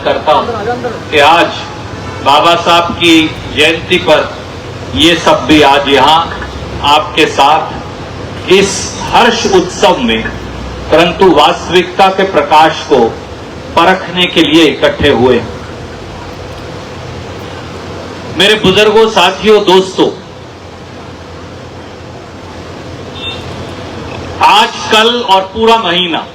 करता हूं कि आज बाबा साहब की जयंती पर ये सब भी आज यहां आपके साथ इस हर्ष उत्सव में, परंतु वास्तविकता के प्रकाश को परखने के लिए इकट्ठे हुए। मेरे बुजुर्गों, साथियों, दोस्तों, आज, कल और पूरा महीना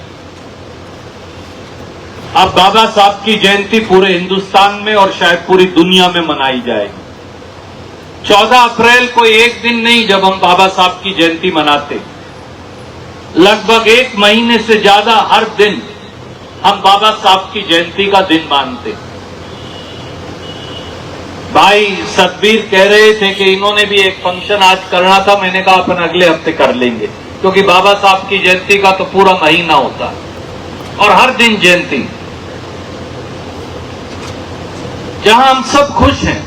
अब बाबा साहब की जयंती पूरे हिंदुस्तान में और शायद पूरी दुनिया में मनाई जाएगी। 14 अप्रैल को एक दिन नहीं जब हम बाबा साहब की जयंती मनाते, लगभग एक महीने से ज्यादा हर दिन हम बाबा साहब की जयंती का दिन मानते। भाई सतबीर कह रहे थे कि इन्होंने भी एक फंक्शन आज करना था। मैंने कहा अपन अगले हफ्ते कर लेंगे, क्योंकि बाबा साहब की जयंती का तो पूरा महीना होता है और हर दिन जयंती। जहां हम सब खुश हैं,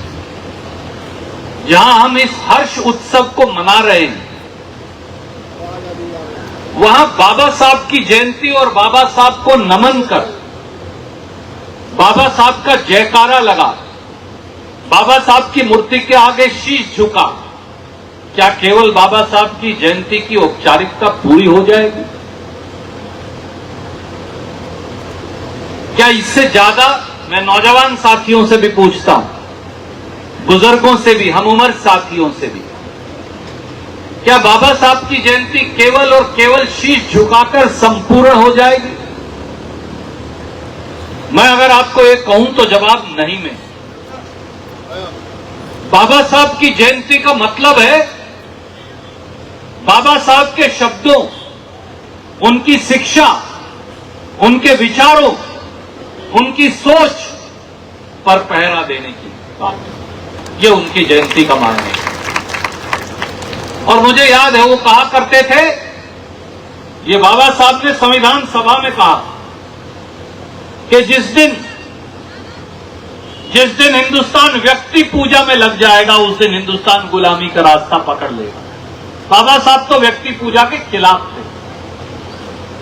जहां हम इस हर्ष उत्सव को मना रहे हैं, वहां बाबा साहब की जयंती और बाबा साहब को नमन कर, बाबा साहब का जयकारा लगा, बाबा साहब की मूर्ति के आगे शीश झुका, क्या केवल बाबा साहब की जयंती की औपचारिकता पूरी हो जाएगी? क्या इससे ज्यादा? मैं नौजवान साथियों से भी पूछता हूं, बुजुर्गों से भी, हम उम्र साथियों से भी, क्या बाबा साहब की जयंती केवल और केवल शीश झुकाकर संपूर्ण हो जाएगी? मैं अगर आपको एक कहूं तो जवाब नहीं में। बाबा साहब की जयंती का मतलब है बाबा साहब के शब्दों, उनकी शिक्षा, उनके विचारों, उनकी सोच पर पहरा देने की बात। ये उनकी जयंती का मानना है। और मुझे याद है वो कहा करते थे, ये बाबा साहब ने संविधान सभा में कहा कि जिस दिन हिंदुस्तान व्यक्ति पूजा में लग जाएगा, उस दिन हिंदुस्तान गुलामी का रास्ता पकड़ लेगा। बाबा साहब तो व्यक्ति पूजा के खिलाफ थे।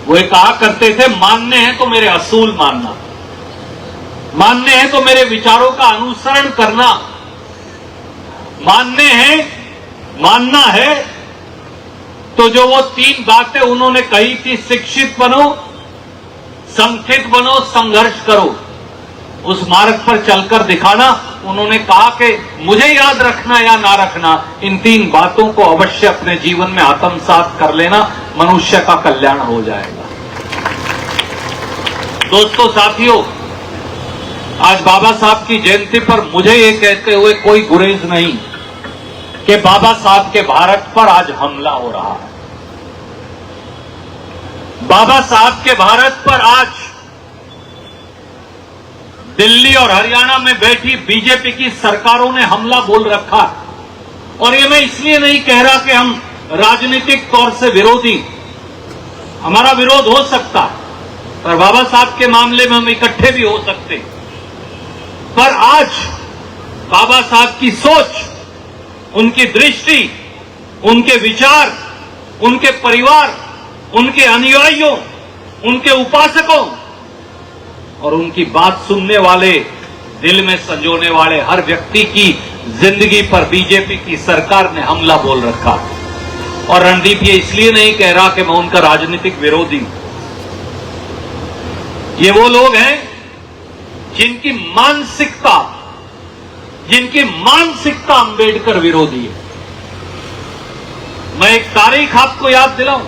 वो ये कहा करते थे, मानने हैं तो मेरे असूल मानना, मानने हैं तो मेरे विचारों का अनुसरण करना, मानना है तो जो वो 3 बातें उन्होंने कही थी, शिक्षित बनो, संगठित बनो, संघर्ष करो, उस मार्ग पर चलकर दिखाना। उन्होंने कहा कि मुझे याद रखना या ना रखना, इन 3 बातों को अवश्य अपने जीवन में आत्मसात कर लेना, मनुष्य का कल्याण हो जाएगा। दोस्तों, साथियों, आज बाबा साहब की जयंती पर मुझे ये कहते हुए कोई गुरेज नहीं कि बाबा साहब के भारत पर आज हमला हो रहा है। बाबा साहब के भारत पर आज दिल्ली और हरियाणा में बैठी बीजेपी की सरकारों ने हमला बोल रखा है। और ये मैं इसलिए नहीं कह रहा कि हम राजनीतिक तौर से विरोधी, हमारा विरोध हो सकता है, पर बाबा साहब के मामले में हम इकट्ठे भी हो सकते हैं। पर आज बाबा साहब की सोच, उनकी दृष्टि, उनके विचार, उनके परिवार, उनके अनुयायियों, उनके उपासकों और उनकी बात सुनने वाले, दिल में संजोने वाले हर व्यक्ति की जिंदगी पर बीजेपी की सरकार ने हमला बोल रखा। और रणदीप ये इसलिए नहीं कह रहा कि मैं उनका राजनीतिक विरोधी हूं। ये वो लोग हैं जिनकी मानसिकता अंबेडकर विरोधी है। मैं एक तारीख आपको याद दिलाऊं,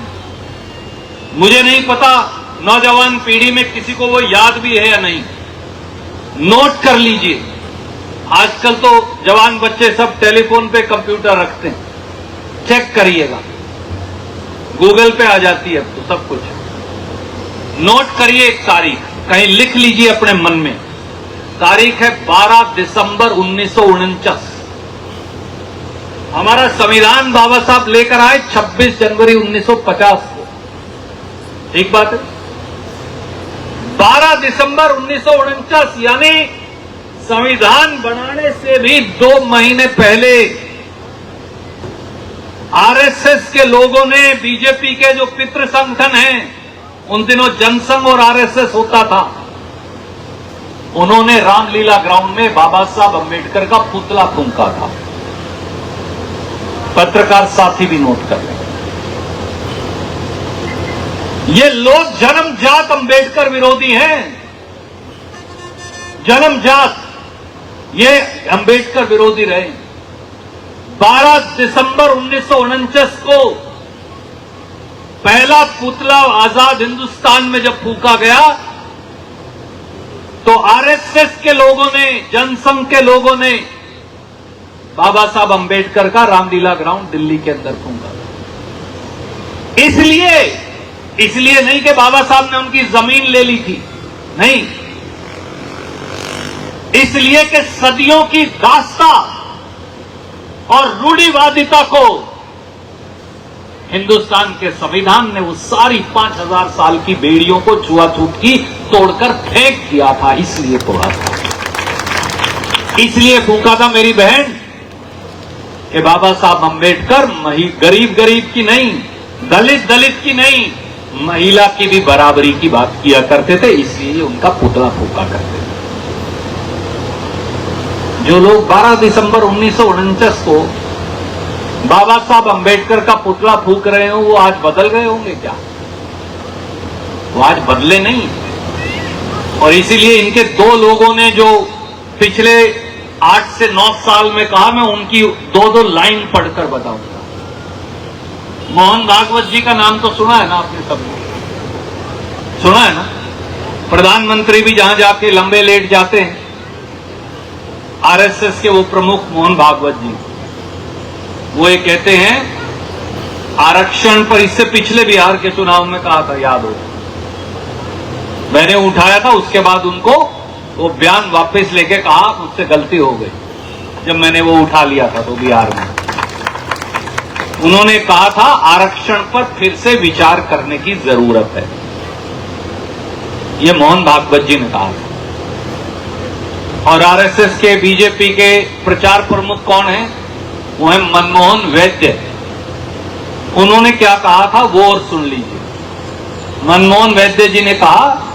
मुझे नहीं पता नौजवान पीढ़ी में किसी को वो याद भी है या नहीं, नोट कर लीजिए। आजकल तो जवान बच्चे सब टेलीफोन पे कंप्यूटर रखते हैं, चेक करिएगा, गूगल पे आ जाती है अब तो सब कुछ। नोट करिए एक तारीख, कहीं लिख लीजिए अपने मन में। तारीख है 12 दिसंबर 1949। हमारा संविधान बाबा साहब लेकर आए 26 जनवरी 1950 को। ठीक बात है। 12 दिसंबर 1949 यानी संविधान बनाने से भी 2 महीने पहले आरएसएस के लोगों ने, बीजेपी के जो पितृ संगठन हैं, उन दिनों जनसंघ और आरएसएस होता था, उन्होंने रामलीला ग्राउंड में बाबा साहब अंबेडकर का पुतला फूंका था। पत्रकार साथी भी नोट कर लें। ये लोग जन्मजात अंबेडकर विरोधी हैं, जन्मजात ये अंबेडकर विरोधी रहे। 12 दिसंबर 1949 को पहला पुतला आजाद हिंदुस्तान में जब फूंका गया तो आरएसएस के लोगों ने, जनसंघ के लोगों ने बाबा साहब अंबेडकर का रामलीला ग्राउंड दिल्ली के अंदर फूंका। इसलिए नहीं कि बाबा साहब ने उनकी जमीन ले ली थी, नहीं, इसलिए कि सदियों की दास्ता और रूढ़िवादिता को हिंदुस्तान के संविधान ने वो सारी 5000 साल की बेड़ियों को छुआछूत की तोड़कर फेंक दिया था, इसलिए तोड़ा था, इसलिए फूंका था मेरी बहन कि बाबा साहब अंबेडकर गरीब की नहीं, दलित की नहीं, महिला की भी बराबरी की बात किया करते थे, इसलिए उनका पुतला फूंका करते थे। जो लोग 12 दिसंबर 1949 को बाबा साहब अंबेडकर का पुतला फूंक रहे हो, वो आज बदल गए होंगे क्या? वो आज बदले नहीं। और इसीलिए इनके दो लोगों ने जो पिछले 8 से 9 साल में कहा, मैं उनकी 2 लाइन पढ़कर बताऊंगा। मोहन भागवत जी का नाम तो सुना है ना आपने, सबने सुना है ना? प्रधानमंत्री भी जहां जाके लंबे लेट जाते हैं, आरएसएस के वो प्रमुख मोहन भागवत जी, वो ये कहते हैं आरक्षण पर, इससे पिछले बिहार के चुनाव में कहा था, याद हो, मैंने उठाया था, उसके बाद उनको वो बयान वापस लेके कहा मुझसे गलती हो गई, जब मैंने वो उठा लिया था तो बिहार में उन्होंने कहा था आरक्षण पर फिर से विचार करने की जरूरत है, ये मोहन भागवत जी ने कहा था। और आरएसएस के, बीजेपी के प्रचार प्रमुख कौन है? वो है मनमोहन वैद्य। उन्होंने क्या कहा था वो और सुन लीजिए। मनमोहन वैद्य जी ने कहा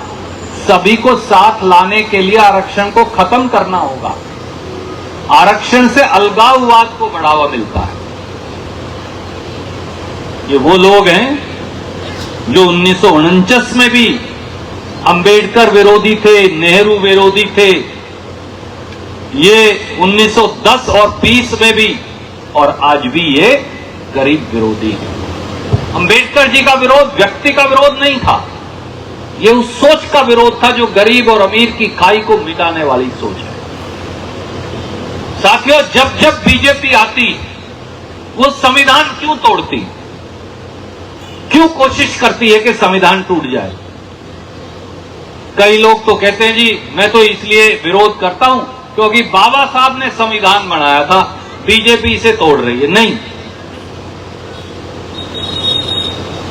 सभी को साथ लाने के लिए आरक्षण को खत्म करना होगा, आरक्षण से अलगाववाद को बढ़ावा मिलता है। ये वो लोग हैं जो 1949 में भी अंबेडकर विरोधी थे, नेहरू विरोधी थे, ये 1910 और 20 में भी, और आज भी ये गरीब विरोधी है। अंबेडकर जी का विरोध व्यक्ति का विरोध नहीं था, ये उस सोच का विरोध था जो गरीब और अमीर की खाई को मिटाने वाली सोच है। साथियों, जब जब बीजेपी आती वो संविधान क्यों तोड़ती, क्यों कोशिश करती है कि संविधान टूट जाए? कई लोग तो कहते हैं जी मैं तो इसलिए विरोध करता हूं क्योंकि बाबा साहब ने संविधान बनाया था, बीजेपी इसे तोड़ रही है। नहीं,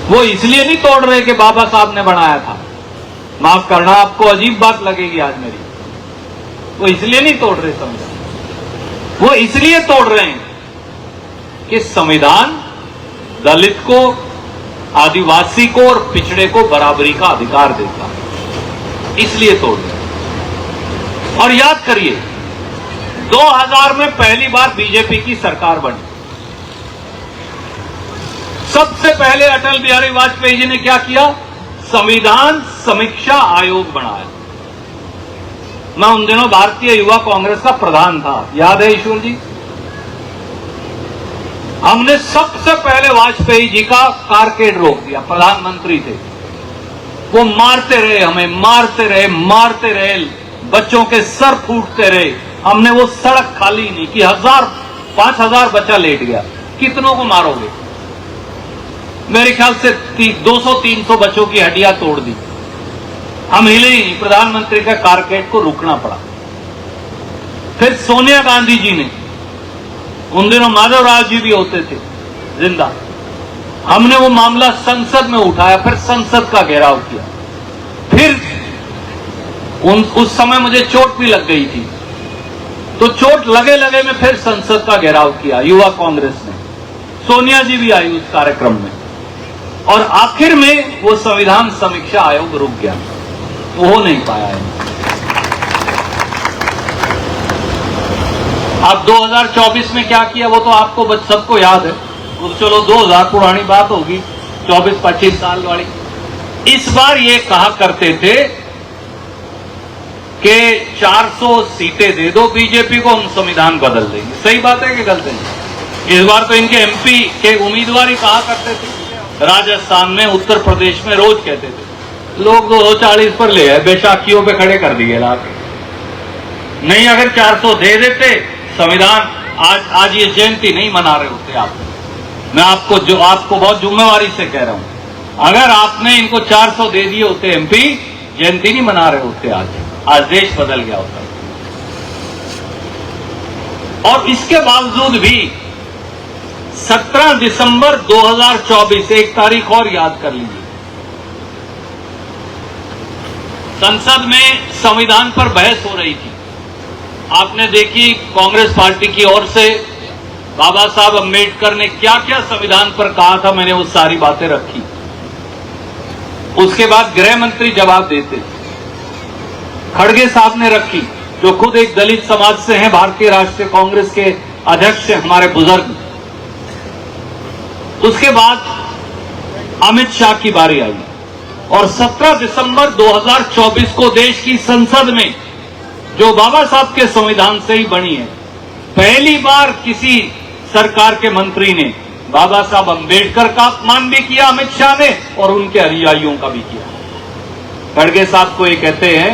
वो इसलिए नहीं तोड़ रहे कि बाबा साहब ने बनाया था। माफ करना, आपको अजीब बात लगेगी आज मेरी, वो इसलिए नहीं तोड़ रहे संविधान, वो इसलिए तोड़ रहे हैं कि संविधान दलित को, आदिवासी को और पिछड़े को बराबरी का अधिकार देता है, इसलिए तोड़ रहे हैं। और याद करिए 2000 में पहली बार बीजेपी की सरकार बनी, सबसे पहले अटल बिहारी वाजपेयी जी ने क्या किया? संविधान समीक्षा आयोग बनाया। मैं उन दिनों भारतीय युवा कांग्रेस का प्रधान था, याद है ईश्वर जी? हमने सबसे पहले वाजपेयी जी का कारकेड रोक दिया, प्रधानमंत्री थे, वो मारते रहे, हमें मारते रहे, बच्चों के सर फूटते रहे, हमने वो सड़क खाली नहीं की, 5000 बच्चा लेट गया, कितनों को मारोगे? मेरे ख्याल से 200-300 बच्चों की हड्डियां तोड़ दी, हम हिले ही नहीं, प्रधानमंत्री का कारकेड को रुकना पड़ा। फिर सोनिया गांधी जी ने, उन दिनों माधवराव जी भी होते थे जिंदा, हमने वो मामला संसद में उठाया, फिर संसद का घेराव किया। फिर उस समय मुझे चोट भी लग गई थी, तो चोट लगे में फिर संसद का घेराव किया युवा कांग्रेस ने, सोनिया जी भी आई उस कार्यक्रम में, और आखिर में वो संविधान समीक्षा आयोग रुक गया, वो हो नहीं पाया है। अब 2024 में क्या किया वो तो आपको सबको याद है। वो तो चलो 2000 पुरानी बात होगी, 24-25 साल वाली। इस बार ये कहा करते थे कि 400 सीटें दे दो बीजेपी को, हम संविधान बदल देंगे। सही बात है कि गलत है? इस बार तो इनके एमपी के उम्मीदवार ही कहा करते थे। राजस्थान में, उत्तर प्रदेश में रोज कहते थे। लोग 240 पर ले आए, बैसाखियों पे खड़े कर दिए लाके। नहीं, अगर 400 दे देते संविधान, आज ये जयंती नहीं मना रहे होते आप। मैं आपको बहुत जिम्मेवारी से कह रहा हूं, अगर आपने इनको 400 दे दिए होते एमपी, जयंती नहीं मना रहे होते आज देश बदल गया होता। और इसके बावजूद भी 17 दिसंबर 2024, एक तारीख और याद कर लीजिए, संसद में संविधान पर बहस हो रही थी। आपने देखी कांग्रेस पार्टी की ओर से बाबा साहब अम्बेडकर ने क्या क्या संविधान पर कहा था, मैंने वो सारी बातें रखी। उसके बाद गृह मंत्री जवाब देते, खड़गे साहब ने रखी, जो खुद एक दलित समाज से हैं, भारतीय राष्ट्रीय कांग्रेस के अध्यक्ष हैं, हमारे बुजुर्ग। उसके बाद अमित शाह की बारी आई और 17 दिसंबर 2024 को देश की संसद में, जो बाबा साहब के संविधान से ही बनी है, पहली बार किसी सरकार के मंत्री ने बाबा साहब अम्बेडकर का अपमान भी किया, अमित शाह ने, और उनके अनुयायियों का भी किया। खड़गे साहब को ये कहते हैं,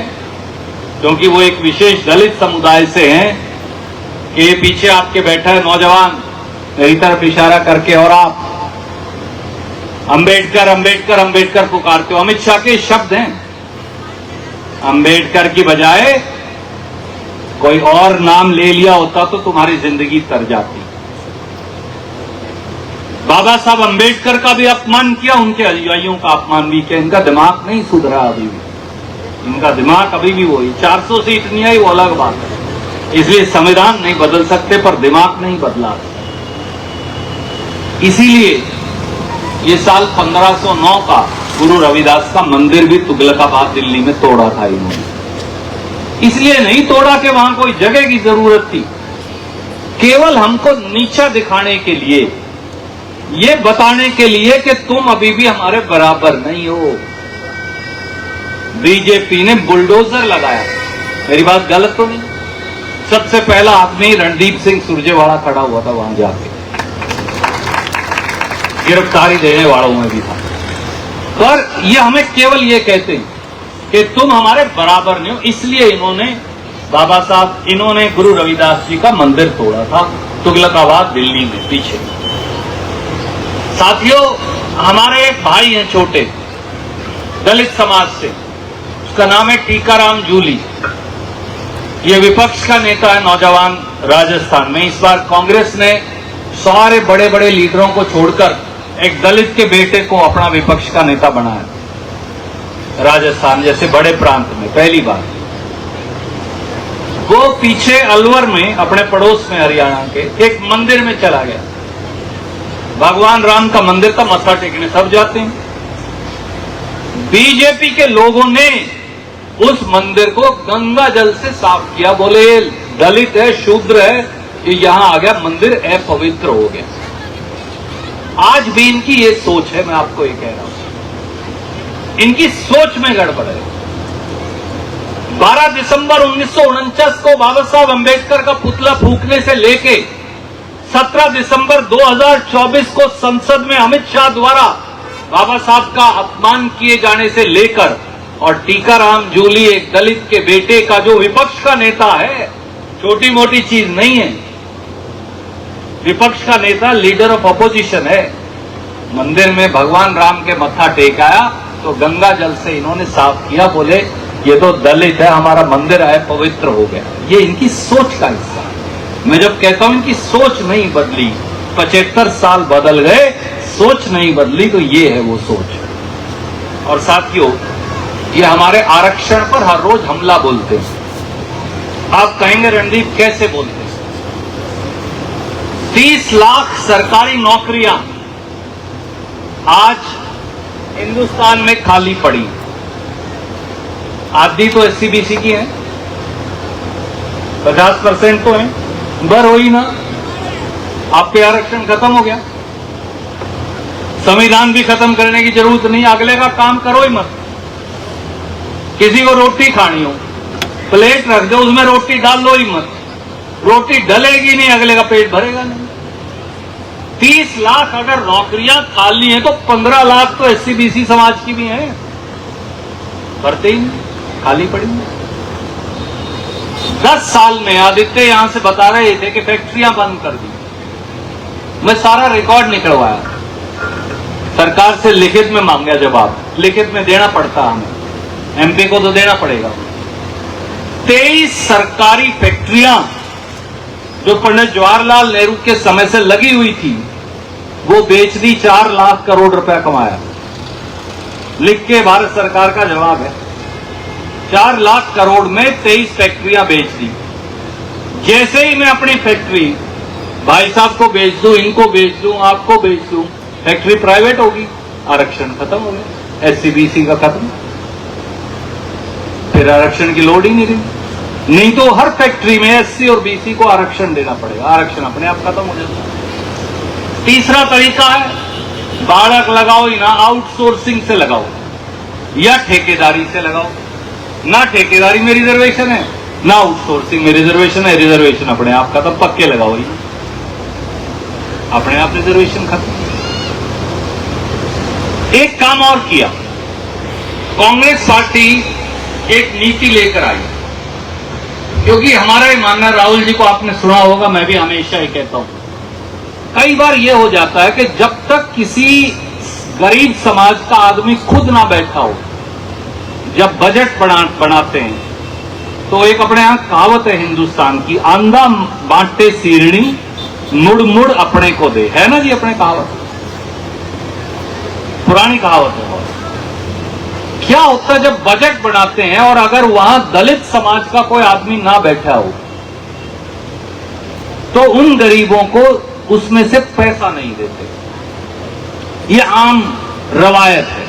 क्योंकि वो एक विशेष दलित समुदाय से हैं, कि ये पीछे आपके बैठा है नौजवान, मेरी तरफ इशारा करके, और आप अम्बेडकर अम्बेडकर अम्बेडकर पुकारते हो। अमित शाह के शब्द हैं, अम्बेडकर की बजाय कोई और नाम ले लिया होता तो तुम्हारी जिंदगी तर जाती। बाबा साहब अम्बेडकर का भी अपमान किया, उनके अनुयायियों का अपमान भी किया। इनका दिमाग नहीं सुधरा अभी भी, इनका दिमाग अभी भी वही। 400 सीट नहीं आई वो अलग बात है, इसलिए संविधान नहीं बदल सकते, पर दिमाग नहीं बदला। इसीलिए ये साल 1509 का गुरु रविदास का मंदिर भी तुगलकाबाद दिल्ली में तोड़ा था इन्होंने। इसलिए नहीं तोड़ा कि वहां कोई जगह की जरूरत थी, केवल हमको नीचा दिखाने के लिए, ये बताने के लिए कि तुम अभी भी हमारे बराबर नहीं हो। बीजेपी ने बुलडोजर लगाया। मेरी बात गलत तो नहीं? सबसे पहला आदमी रणदीप सिंह सुरजेवाला खड़ा हुआ था वहां जाके, गिरफ्तारी देने वालों में भी था। पर ये हमें केवल ये कहते हैं कि तुम हमारे बराबर नहीं हो, इसलिए इन्होंने बाबा साहब, इन्होंने गुरु रविदास जी का मंदिर तोड़ा था तुगलकाबाद दिल्ली में पीछे। साथियों, हमारे एक भाई हैं छोटे, दलित समाज से, उसका नाम है टीकाराम जूली। ये विपक्ष का नेता है, नौजवान, राजस्थान में। इस बार कांग्रेस ने सारे बड़े बड़े लीडरों को छोड़कर एक दलित के बेटे को अपना विपक्ष का नेता बनाया, राजस्थान जैसे बड़े प्रांत में पहली बार। वो पीछे अलवर में, अपने पड़ोस में हरियाणा के एक मंदिर में चला गया। भगवान राम का मंदिर था, मत्था टेकने सब जाते हैं। बीजेपी के लोगों ने उस मंदिर को गंगा जल से साफ किया। बोले ये दलित है, शूद्र है, ये यहां आ गया, मंदिर अपवित्र हो गया। आज भी इनकी ये सोच है, मैं आपको ये कह रहा हूं, इनकी सोच में गड़बड़ है। 12 दिसंबर 1949 को बाबा साहब अम्बेडकर का पुतला फूंकने से लेके 17 दिसंबर 2024 को संसद में अमित शाह द्वारा बाबा साहब का अपमान किए जाने से लेकर, और टीकाराम जूली एक दलित के बेटे का, जो विपक्ष का नेता है, छोटी मोटी चीज नहीं है, विपक्ष का नेता, लीडर ऑफ अपोजिशन है, मंदिर में भगवान राम के मत्था टेकाया तो गंगा जल से इन्होंने साफ किया। बोले ये तो दलित है, हमारा मंदिर है पवित्र हो गया। ये इनकी सोच का हिस्सा है। मैं जब कहता हूं इनकी सोच नहीं बदली, 75 साल बदल गए, सोच नहीं बदली, तो ये है वो सोच। और साथियों, ये हमारे आरक्षण पर हर रोज हमला बोलते हैं। आप कहेंगे रणदीप कैसे बोलते हैं? 30 लाख सरकारी नौकरियां आज हिंदुस्तान में खाली पड़ी। आधी तो एससीबीसी की है, 50% तो है, बर हो ही ना, आपके आरक्षण खत्म हो गया। संविधान भी खत्म करने की जरूरत नहीं, अगले का काम करो ही मत। किसी को रोटी खानी हो, प्लेट रख दो, उसमें रोटी डाल लो ही मत। रोटी डलेगी नहीं, अगले का पेट भरेगा नहीं। 30 लाख अगर नौकरियां खाली हैं तो 15 लाख तो एससी बीसी समाज की भी हैं, भरते ही नहीं, खाली पड़ी हैं। 10 साल में आदित्य यहां से बता रहे थे कि फैक्ट्रियां बंद कर दी। मैं सारा रिकॉर्ड निकलवाया, सरकार से लिखित में मांगा जवाब, लिखित में देना पड़ता हमें, एमपी को तो देना पड़ेगा। 23 सरकारी फैक्ट्रियां जो पंडित जवाहरलाल नेहरू के समय से लगी हुई थी, वो बेच दी, 4 लाख करोड़ रुपया कमाया। लिख के भारत सरकार का जवाब है, 4 लाख करोड़ में 23 फैक्ट्रियां बेच दी। जैसे ही मैं अपनी फैक्ट्री भाई साहब को बेच दूं, इनको बेच दूं, आपको बेच दूं, फैक्ट्री प्राइवेट होगी, आरक्षण खत्म हो गया, एससी बीसी का खत्म, फिर आरक्षण की लोड ही नहीं रही। नहीं तो हर फैक्ट्री में एससी और बीसी को आरक्षण देना पड़ेगा, आरक्षण अपने आप खत्म हो जाता। तीसरा तरीका है, बाड़क लगाओ ही ना, आउटसोर्सिंग से लगाओ या ठेकेदारी से लगाओ। ना ठेकेदारी में रिजर्वेशन है, ना आउटसोर्सिंग में रिजर्वेशन है, रिजर्वेशन अपने आप खत्म, पक्के लगाओ ही, अपने आप रिजर्वेशन खत्म। एक काम और किया, कांग्रेस पार्टी एक नीति लेकर आई, क्योंकि हमारा ये मानना, राहुल जी को आपने सुना होगा, मैं भी हमेशा ही कहता हूं, कई बार ये हो जाता है कि जब तक किसी गरीब समाज का आदमी खुद ना बैठा हो, जब बजट बनाते हैं तो एक अपने यहां कहावत है हिंदुस्तान की, आंधा बांटे सीरनी, मुड़ मुड़ अपने को दे, है ना जी अपने कहावत, पुरानी कहावत है। क्या होता है जब बजट बनाते हैं और अगर वहां दलित समाज का कोई आदमी ना बैठा हो तो उन गरीबों को उसमें से पैसा नहीं देते। ये आम रवायत है।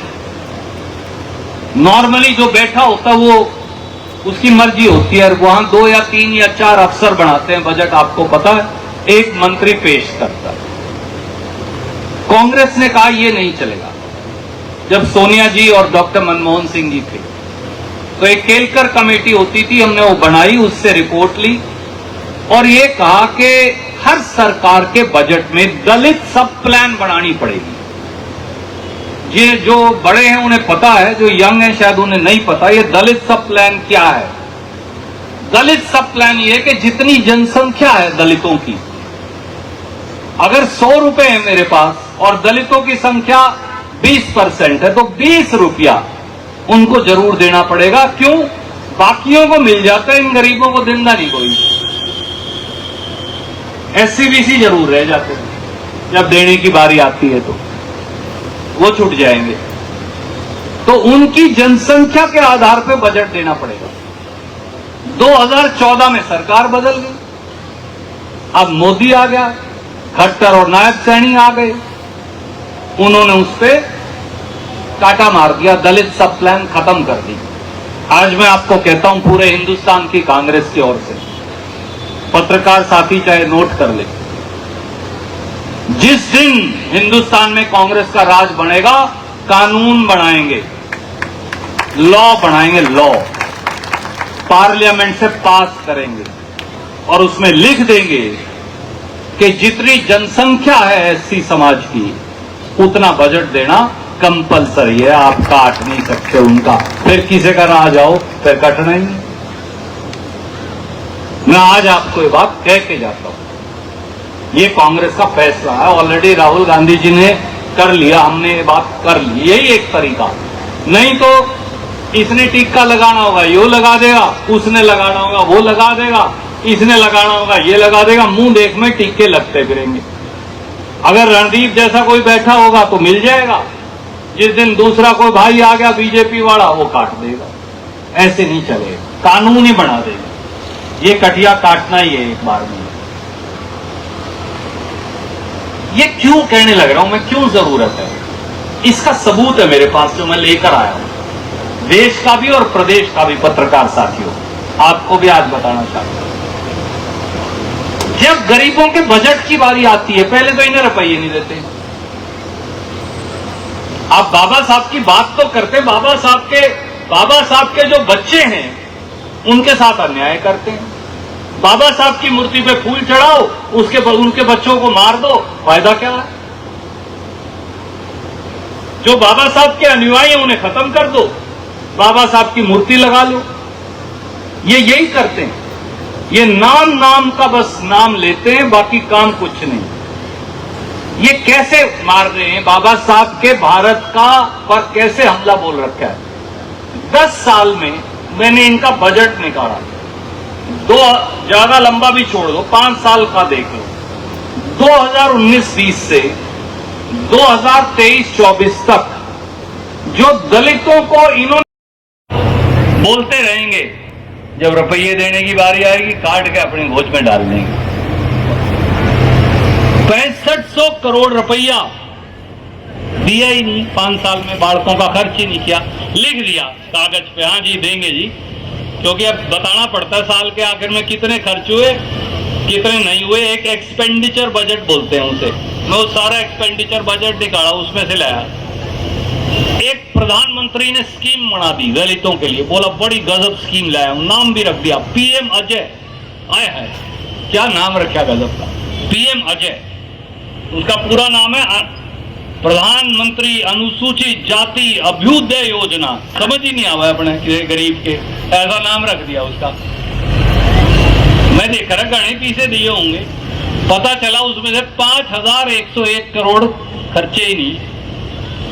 नॉर्मली जो बैठा होता वो उसकी मर्जी होती है, वहां 2 या 3 या 4 अफसर बनाते हैं बजट, आपको पता है, एक मंत्री पेश करता है। कांग्रेस ने कहा ये नहीं चलेगा। जब सोनिया जी और डॉक्टर मनमोहन सिंह जी थे तो एक केलकर कमेटी होती थी, हमने वो बनाई, उससे रिपोर्ट ली और ये कहा कि हर सरकार के बजट में दलित सब प्लान बनानी पड़ेगी। ये जो बड़े हैं उन्हें पता है, जो यंग हैं शायद उन्हें नहीं पता, ये दलित सब प्लान क्या है। दलित सब प्लान ये कि जितनी जनसंख्या है दलितों की, अगर 100 रुपए है मेरे पास और दलितों की संख्या 20% है तो 20 रुपया उनको जरूर देना पड़ेगा। क्यों? बाकियों को मिल जाता है, इन गरीबों को देना नहीं कोई। एससी बीसी जरूर रह जाते हैं, जब देने की बारी आती है तो वो छूट जाएंगे। तो उनकी जनसंख्या के आधार पर बजट देना पड़ेगा। 2014 में सरकार बदल गई, अब मोदी आ गया, खट्टर और नायब सैनी आ गए, उन्होंने उस पर काटा मार दिया, दलित सब प्लान खत्म कर दी। आज मैं आपको कहता हूं पूरे हिंदुस्तान की कांग्रेस की ओर से, पत्रकार साथी चाहे नोट कर ले, जिस दिन हिंदुस्तान में कांग्रेस का राज बनेगा, कानून बनाएंगे, लॉ बनाएंगे, लॉ पार्लियामेंट से पास करेंगे और उसमें लिख देंगे कि जितनी जनसंख्या है एससी समाज की उतना बजट देना कंपलसरी है, आप काट नहीं सकते उनका। फिर किसी का ना आ जाओ, फिर कटना ही नहीं। मैं आज आपको ये बात कह के जाता हूं, ये कांग्रेस का फैसला है। ऑलरेडी राहुल गांधी जी ने कर लिया, हमने ये बात कर ली, यही एक तरीका। नहीं तो इसने टिक्का लगाना होगा, यो लगा देगा, उसने लगाना होगा, वो लगा देगा, इसने लगाना होगा, ये लगा देगा, मुंह देख में टिक्के लगते फिरेंगे। अगर रणदीप जैसा कोई बैठा होगा तो मिल जाएगा, जिस दिन दूसरा कोई भाई आ गया बीजेपी वाला, वो काट देगा। ऐसे नहीं चलेगा, कानून ही बना देगा। ये कटिया काटना ही है एक बार में। ये क्यों कहने लग रहा हूं मैं, क्यों जरूरत है, इसका सबूत है मेरे पास जो मैं लेकर आया हूं, देश का भी और प्रदेश का भी। पत्रकार साथियों, आपको भी आज बताना चाहता हूं, जब गरीबों के बजट की बारी आती है पहले तो इन्हें रुपये नहीं देते। आप बाबा साहब की बात तो करते, बाबा साहब के जो बच्चे हैं उनके साथ अन्याय करते हैं। बाबा साहब की मूर्ति पे फूल चढ़ाओ, उनके बच्चों को मार दो, फायदा क्या है? जो बाबा साहब के अनुयायी हैं उन्हें खत्म कर दो, बाबा साहब की मूर्ति लगा लो। ये यही करते हैं। ये नाम का बस नाम लेते हैं, बाकी काम कुछ नहीं। ये कैसे मार रहे हैं? बाबा साहब के भारत का पर कैसे हमला बोल रखा है। 10 साल में मैंने इनका बजट निकाला, ज्यादा लंबा भी छोड़ दो, 5 साल का देख लो। 2019-20 से 2023-24 तक जो दलितों को इन्होंने बोलते रहेंगे, जब रुपये देने की बारी आएगी काट के अपनी घोंच में डाल देंगे। 6500 करोड़ रुपया दिया ही नहीं 5 साल में, बालकों का खर्च ही नहीं किया। लिख दिया कागज पे, हाँ जी देंगे जी, क्योंकि अब बताना पड़ता है साल के आखिर में कितने खर्च हुए कितने नहीं हुए। एक एक्सपेंडिचर बजट बोलते हैं उसे, मैं वो सारा एक्सपेंडिचर बजट निकाला, उसमें से लाया। एक प्रधानमंत्री ने स्कीम बना दी दलितों के लिए, बोला बड़ी गजब स्कीम लाया हूं, नाम भी रख दिया पीएम अजय। आए है क्या नाम रखा गजब का, पीएम अजय। उसका पूरा नाम है प्रधानमंत्री अनुसूचित जाति अभ्युदय योजना। समझ ही नहीं आवा अपने गरीब के, ऐसा नाम रख दिया उसका। मैं देख रहा गणे पीछे दिए होंगे, पता चला उसमें से 5101 करोड़ खर्चे ही नहीं,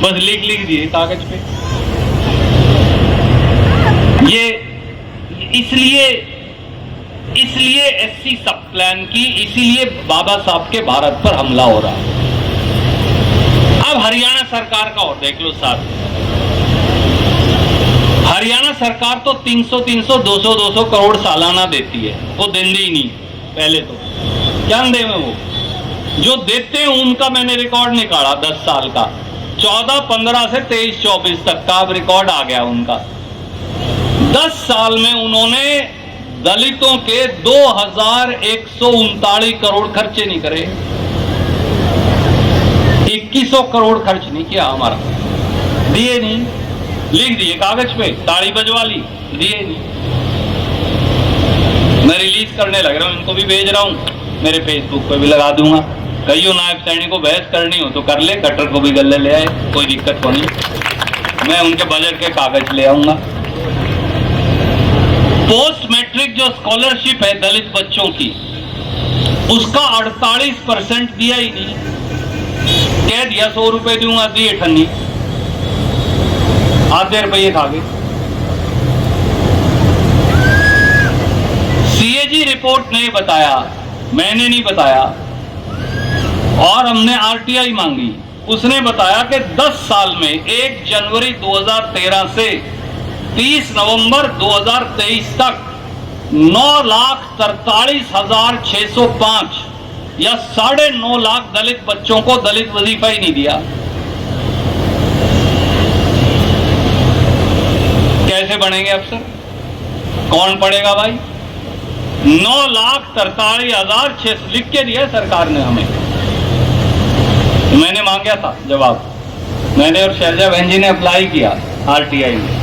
बस लिख दिए कागज पे। ये इसलिए एससी सब प्लान की, इसीलिए बाबा साहब के भारत पर हमला हो रहा है। अब हरियाणा सरकार का और देख लो साथ, हरियाणा सरकार तो 300 200 करोड़ सालाना देती है, वो देंदी ही नहीं। पहले तो क्या दे में वो जो देते हैं उनका मैंने रिकॉर्ड निकाला 10 साल का, 14-15 से 23-24 तक का अब रिकॉर्ड आ गया उनका। 10 साल में उन्होंने दलितों के 2139 करोड़ खर्चे नहीं करे, 2100 करोड़ खर्च नहीं किया हमारा, दिए नहीं, लिख दिए कागज पे, ताड़ी बजवा ली, दिए नहीं। मैं रिलीज करने लग रहा हूं, इनको भी भेज रहा हूं, मेरे फेसबुक पे भी लगा दूंगा। कईयों नायब सैनिक को बहस करनी हो तो कर ले, कटर को भी गले ले आए, कोई दिक्कत तो नहीं। मैं उनके बजट के कागज ले आऊंगा। पोस्ट मैट्रिक जो स्कॉलरशिप है दलित बच्चों की, उसका 48% दिया ही नहीं। कह दिया 100 रुपए दूंगा, दिए ठन्नी, आधे रुपये खा गए। सीएजी रिपोर्ट ने बताया, मैंने नहीं बताया, और हमने आरटीआई मांगी, उसने बताया कि 10 साल में 1 जनवरी 2013 से 30 नवंबर 2023 तक 9,43,605 या 9.5 लाख दलित बच्चों को दलित वजीफा ही नहीं दिया। कैसे बनेंगे अफसर, कौन पढ़ेगा भाई? 9,43,600 लिख के दिया सरकार ने हमें। मैंने मांगा था जवाब, मैंने और शैलजा बहन जी ने अप्लाई किया आरटीआई में।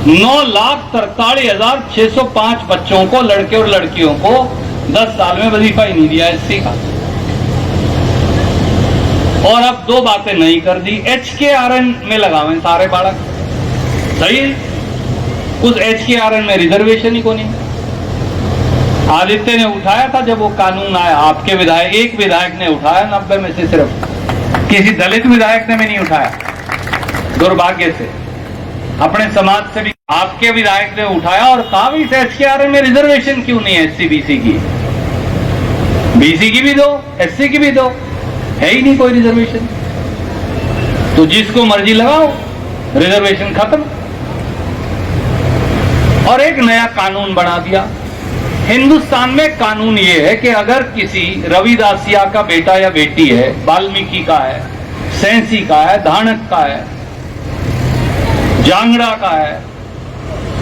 9,43,605 बच्चों को, लड़के और लड़कियों को 10 साल में वजीफा ही नहीं दिया एससी का। और अब 2 बातें नहीं कर दी, HKRN में लगावे सारे बालक, सही है? उस HKRN में रिजर्वेशन ही को नहीं। आदित्य ने उठाया था जब वो कानून आया, आपके विधायक, एक विधायक ने उठाया 90 में से, सिर्फ किसी दलित विधायक ने भी नहीं उठाया, दुर्भाग्य से। अपने समाज से भी आपके विधायक ने उठाया और कहा भी इस HKRN में रिजर्वेशन क्यों नहीं है, SC BC की, BC की भी दो, SC की भी दो, है ही नहीं कोई रिजर्वेशन। तो जिसको मर्जी लगाओ, रिजर्वेशन खत्म। और एक नया कानून बना दिया हिंदुस्तान में। कानून ये है कि अगर किसी रविदासिया का बेटा या बेटी है, वाल्मीकि का है, सैंसी का है, धानक का है, जांगड़ा का है,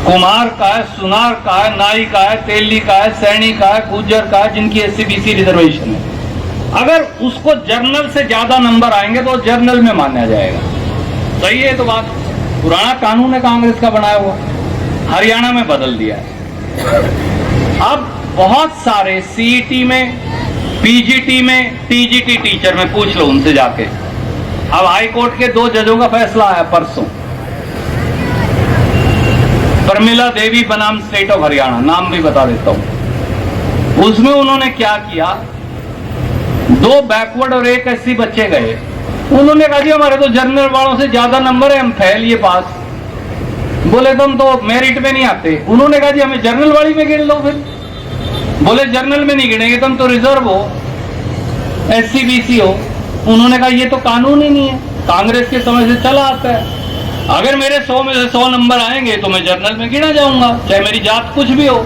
कुम्हार का है, सुनार का है, नाई का है, तेली का है, सैनी का है, गुज्जर का है, जिनकी SC/BC रिजर्वेशन है। अगर उसको जर्नल से ज्यादा नंबर आएंगे तो जर्नल में माना जाएगा। सही है तो बात। पुराना कानून है कांग्रेस का बनाया हुआ, हरियाणा में बदल दिया है। अब बहुत सारे CET में, PGT में, TGT टीचर में, पूछ लो उनसे जाके। अब हाई कोर्ट के 2 जजों का फैसला आया परसों। प्रमिला देवी बनाम स्टेट ऑफ हरियाणा, नाम भी बता देता हूं। उसमें उन्होंने क्या किया, 2 बैकवर्ड और 1 SC बच्चे गए। उन्होंने कहा जी हमारे तो जर्नल वालों से ज्यादा नंबर है, हम फेल ये पास। बोले तुम तो मेरिट में नहीं आते। उन्होंने कहा जी हमें जर्नल वाली में गिन लो फिर। बोले जर्नल में नहीं गिनेंगे, तुम तो रिजर्व हो, SC/BC हो। उन्होंने कहा ये तो कानून ही नहीं है, कांग्रेस के समय से चला आता है। अगर मेरे 100 में से 100 नंबर आएंगे तो मैं जर्नल में गिना जाऊंगा, चाहे मेरी जात कुछ भी हो।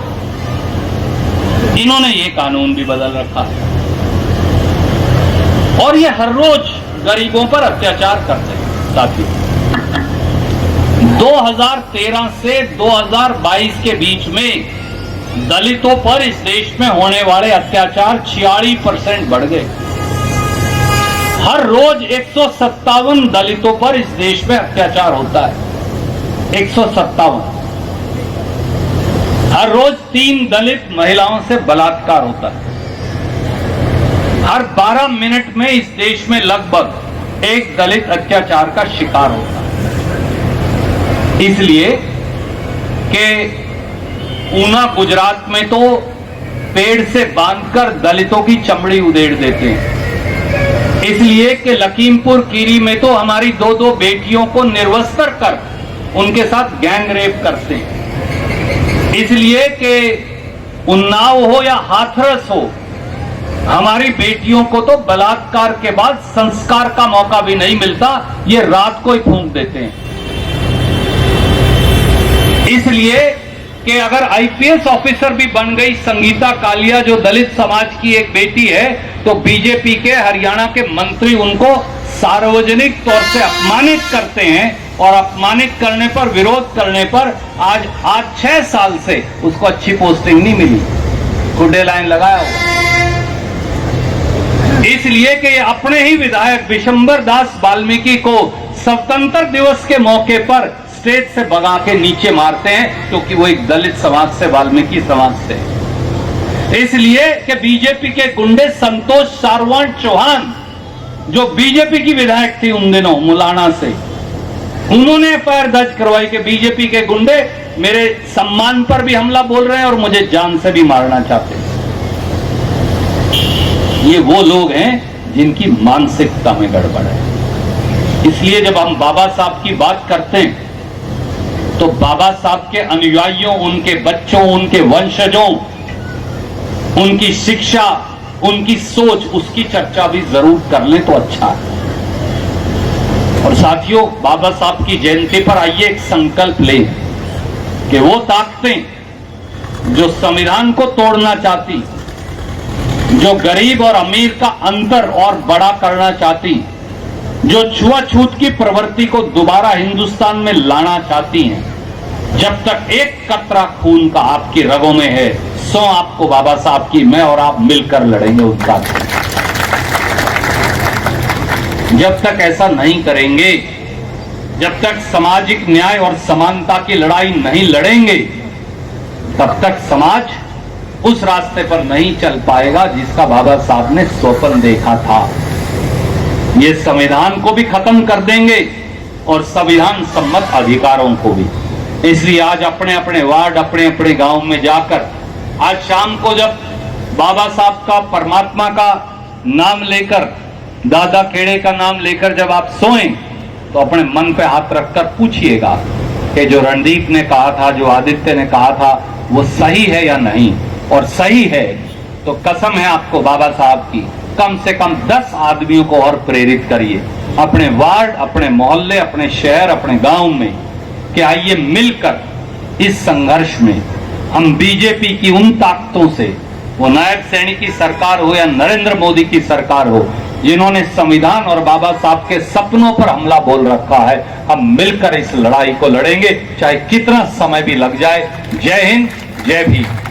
इन्होंने ये कानून भी बदल रखा और ये हर रोज गरीबों पर अत्याचार करते हैं साथियों। 2013 से 2022 के बीच में दलितों पर इस देश में होने वाले अत्याचार 46% बढ़ गए। हर रोज 157 दलितों पर इस देश में अत्याचार होता है। 157। हर रोज 3 दलित महिलाओं से बलात्कार होता है। हर 12 मिनट में इस देश में लगभग 1 दलित अत्याचार का शिकार होता है। इसलिए कि ऊना गुजरात में तो पेड़ से बांधकर दलितों की चमड़ी उधेड़ देते हैं। इसलिए कि लखीमपुर खीरी में तो हमारी 2-2 बेटियों को निर्वस्त्र कर उनके साथ गैंग रेप करते हैं। इसलिए कि उन्नाव हो या हाथरस हो, हमारी बेटियों को तो बलात्कार के बाद संस्कार का मौका भी नहीं मिलता, ये रात को ही फूंक देते हैं। इसलिए कि अगर IPS ऑफिसर भी बन गई संगीता कालिया, जो दलित समाज की एक बेटी है, तो बीजेपी के हरियाणा के मंत्री उनको सार्वजनिक तौर से अपमानित करते हैं और अपमानित करने पर, विरोध करने पर आज 6 साल से उसको अच्छी पोस्टिंग नहीं मिली, गुड्डे लाइन लगाया हुआ। इसलिए कि अपने ही विधायक विशंबर दास वाल्मीकि को स्वतंत्र दिवस के मौके पर स्टेज से भगा के नीचे मारते हैं, क्योंकि वो एक दलित समाज से, वाल्मीकि समाज से। इसलिए कि बीजेपी के गुंडे संतोष सारवान चौहान, जो बीजेपी की विधायक थी उन दिनों मुलाना से, उन्होंने FIR दर्ज करवाई कि बीजेपी के गुंडे मेरे सम्मान पर भी हमला बोल रहे हैं और मुझे जान से भी मारना चाहते हैं। ये वो लोग हैं जिनकी मानसिकता में गड़बड़ है। इसलिए जब हम बाबा साहब की बात करते हैं तो बाबा साहब के अनुयायियों, उनके बच्चों, उनके वंशजों, उनकी शिक्षा, उनकी सोच, उसकी चर्चा भी जरूर कर लें तो अच्छा है। और साथियों, बाबा साहब की जयंती पर आइए एक संकल्प लें कि वो ताकतें जो संविधान को तोड़ना चाहती, जो गरीब और अमीर का अंतर और बड़ा करना चाहती, जो छुआछूत की प्रवृत्ति को दोबारा हिंदुस्तान में लाना चाहती हैं, जब तक एक कतरा खून का आपकी रगों में है, सो आपको बाबा साहब की मैं और आप मिलकर लड़ेंगे उसका। जब तक ऐसा नहीं करेंगे, जब तक सामाजिक न्याय और समानता की लड़ाई नहीं लड़ेंगे, तब तक समाज उस रास्ते पर नहीं चल पाएगा जिसका बाबा साहब ने स्वप्न देखा था। ये संविधान को भी खत्म कर देंगे और संविधान सम्मत अधिकारों को भी। इसलिए आज अपने अपने वार्ड, अपने अपने गांव में जाकर, आज शाम को जब बाबा साहब का, परमात्मा का नाम लेकर, दादा खेड़े का नाम लेकर जब आप सोएं, तो अपने मन पे हाथ रखकर पूछिएगा कि जो रणदीप ने कहा था, जो आदित्य ने कहा था, वो सही है या नहीं। और सही है तो कसम है आपको बाबा साहब की, कम से कम 10 आदमियों को और प्रेरित करिए अपने वार्ड, अपने मोहल्ले, अपने शहर, अपने गांव में, कि आइए मिलकर इस संघर्ष में हम बीजेपी की उन ताकतों से, वो नायब सैनी की सरकार हो या नरेंद्र मोदी की सरकार हो, जिन्होंने संविधान और बाबा साहब के सपनों पर हमला बोल रखा है। हम मिलकर इस लड़ाई को लड़ेंगे, चाहे कितना समय भी लग जाए। जय हिंद, जय भीम।